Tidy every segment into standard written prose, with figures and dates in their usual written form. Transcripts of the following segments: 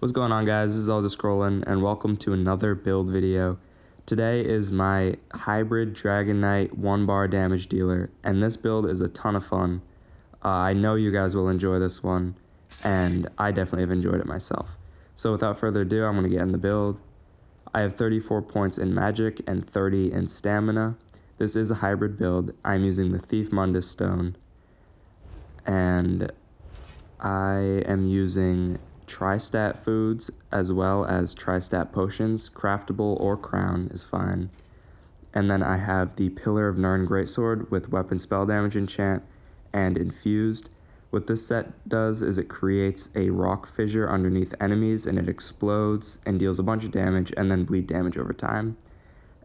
What's going on, guys? This is Elder Scrolling, and welcome to another build video. Today is my hybrid Dragonknight 1-bar damage dealer, and this build is a ton of fun. I know you guys will enjoy this one, and I definitely have enjoyed it myself. So without further ado, I'm going to get in the build. I have 34 points in magic and 30 in stamina. This is a hybrid build. I'm using the Thief Mundus stone, and I am using tri-stat foods as well as tri-stat potions. Craftable or crown is fine. And then I have the Pillar of Nirn greatsword with weapon spell damage enchant and infused. What this set does is it creates a rock fissure underneath enemies, and it explodes and deals a bunch of damage and then bleed damage over time.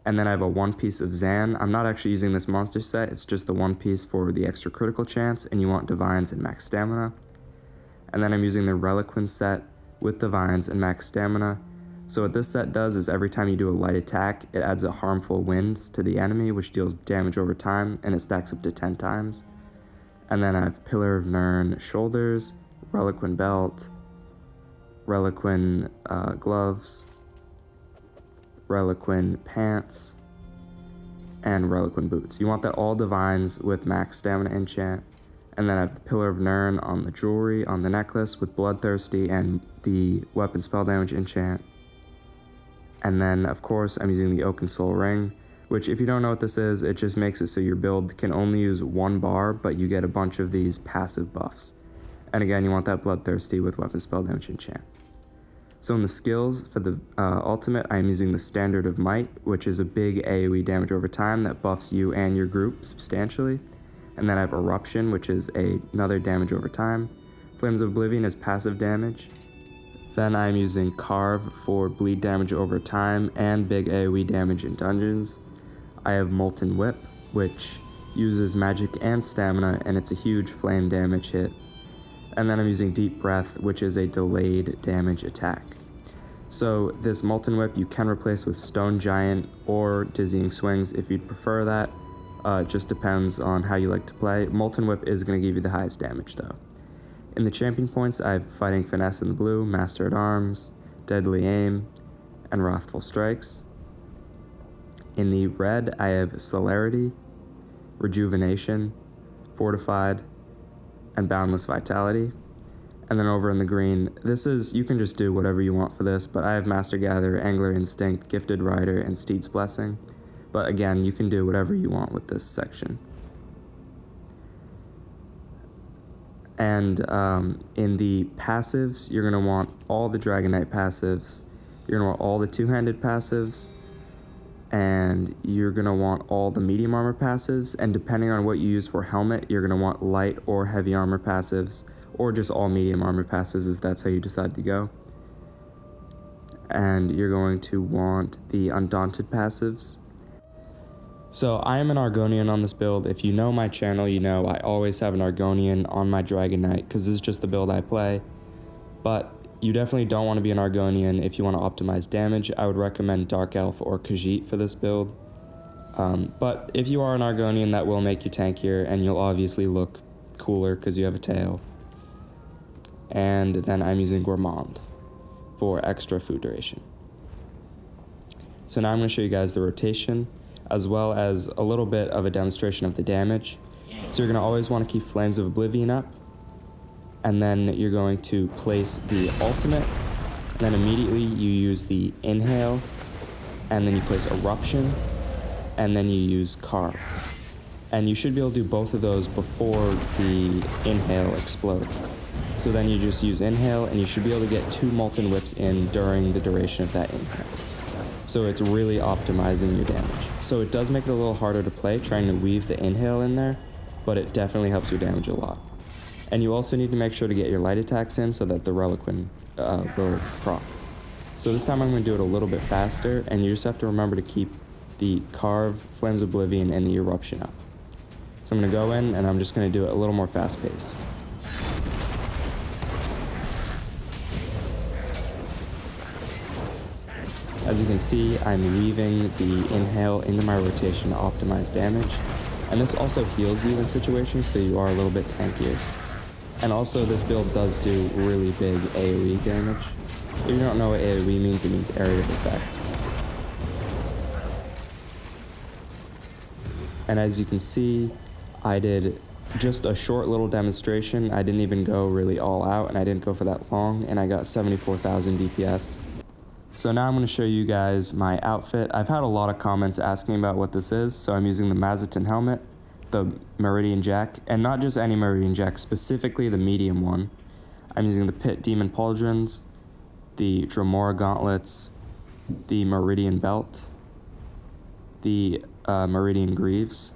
And then I have a one piece of Zan. I'm not actually using this monster set, it's just the one piece for the extra critical chance, and you want divines and max stamina. And then I'm using the Relequin set with divines and max stamina. So what this set does is every time you do a light attack, it adds a harmful winds to the enemy, which deals damage over time, and it stacks up to 10 times. And then I have Pillar of Nirn shoulders, Relequin belt, Relequin gloves, Relequin pants, and Relequin boots. You want that all divines with max stamina enchant. And then I have the Pillar of Nirn on the jewelry, on the necklace with Bloodthirsty and the weapon spell damage enchant. And then, of course, I'm using the Oakensoul ring, which, if you don't know what this is, it just makes it so your build can only use one bar, but you get a bunch of these passive buffs. And again, you want that Bloodthirsty with weapon spell damage enchant. So in the skills for the ultimate, I am using the Standard of Might, which is a big AoE damage over time that buffs you and your group substantially. And then I have Eruption, which is another damage over time. Flames of Oblivion is passive damage. Then I'm using Carve for bleed damage over time and big AoE damage in dungeons. I have Molten Whip, which uses magic and stamina, and it's a huge flame damage hit. And then I'm using Deep Breath, which is a delayed damage attack. So this Molten Whip you can replace with Stone Giant or Dizzying Swings if you'd prefer that. It just depends on how you like to play. Molten Whip is going to give you the highest damage though. In the champion points, I have Fighting Finesse in the blue, Master at Arms, Deadly Aim, and Wrathful Strikes. In the red, I have Celerity, Rejuvenation, Fortified, and Boundless Vitality. And then over in the green, you can just do whatever you want for this, but I have Master Gatherer, Angler Instinct, Gifted Rider, and Steed's Blessing. But again, you can do whatever you want with this section. And in the passives, you're going to want all the Dragonknight passives. You're going to want all the two-handed passives. And you're going to want all the medium armor passives. And depending on what you use for helmet, you're going to want light or heavy armor passives. Or just all medium armor passives if that's how you decide to go. And you're going to want the Undaunted passives. So I am an Argonian on this build. If you know my channel, you know I always have an Argonian on my Dragonknight because this is just the build I play. But you definitely don't want to be an Argonian if you want to optimize damage. I would recommend Dark Elf or Khajiit for this build. But if you are an Argonian, that will make you tankier, and you'll obviously look cooler because you have a tail. And then I'm using Gourmand for extra food duration. So now I'm going to show you guys the rotation, as well as a little bit of a demonstration of the damage. So you're going to always want to keep Flames of Oblivion up, and then you're going to place the ultimate, and then immediately you use the Inhale, and then you place Eruption, and then you use Carve. And you should be able to do both of those before the Inhale explodes. So then you just use Inhale, and you should be able to get 2 Molten Whips in during the duration of that Inhale. So it's really optimizing your damage. So it does make it a little harder to play, trying to weave the Inhale in there, but it definitely helps your damage a lot. And you also need to make sure to get your light attacks in so that the Relequin will proc. So this time I'm going to do it a little bit faster, and you just have to remember to keep the Carve, Flames of Oblivion, and the Eruption up. So I'm going to go in, and I'm just going to do it a little more fast paced. As you can see, I'm weaving the Inhale into my rotation to optimize damage, and this also heals you in situations so you are a little bit tankier. And also this build does do really big AoE damage, If you don't know what AoE means, it means area of effect. And as you can see, I did just a short little demonstration. I didn't even go really all out, and I didn't go for that long, and I got 74,000 DPS. So now I'm going to show you guys my outfit. I've had a lot of comments asking about what this is, so I'm using the Mazzotin helmet, the Meridian Jack, and not just any Meridian Jack, specifically the medium one. I'm using the Pit Demon Pauldrons, the Dremora Gauntlets, the Meridian Belt, the Meridian Greaves,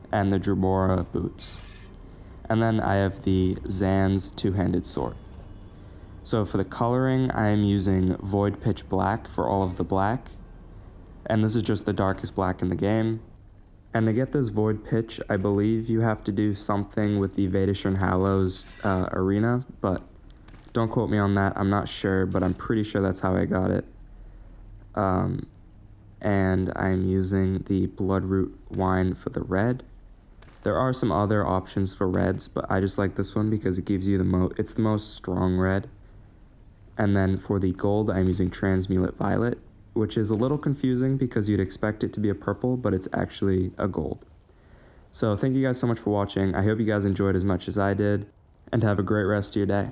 and the Dremora Boots. And then I have the Zan's two-handed sword. So for the coloring, I am using Void Pitch Black for all of the black, and this is just the darkest black in the game. And to get this Void Pitch, I believe you have to do something with the Vadishran Hallows arena, but don't quote me on that, I'm not sure, but I'm pretty sure that's how I got it. And I'm using the Bloodroot Wine for the red. There are some other options for reds, but I just like this one because it gives you it's the most strong red. And then for the gold, I'm using Transmulate Violet, which is a little confusing because you'd expect it to be a purple, but it's actually a gold. So thank you guys so much for watching. I hope you guys enjoyed as much as I did, and have a great rest of your day.